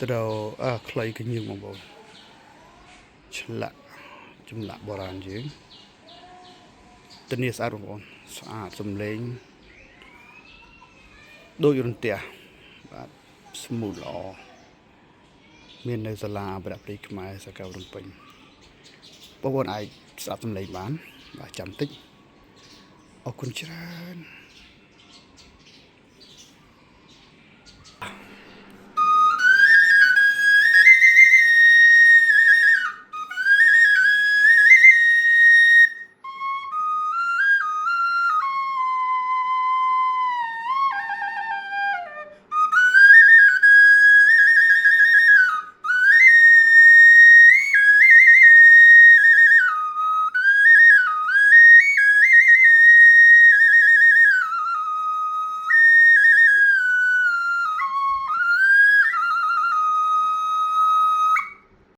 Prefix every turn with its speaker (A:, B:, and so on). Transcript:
A: ត្រូវខ្លីកញៀងបងប្អូនឆ្លាក់ចម្លាក់បុរាណយើងធានាស្អាតបងប្អូនស្អាតសំឡេងដូចរន្ទះបាទស្មូតល្អមាននៅសាលាប្រពៃខ្មែរសាកលរំពេញបងប្អូនអាចស្ដាប់សំឡេងបានបាទចាំតិចអរគុណច្រើន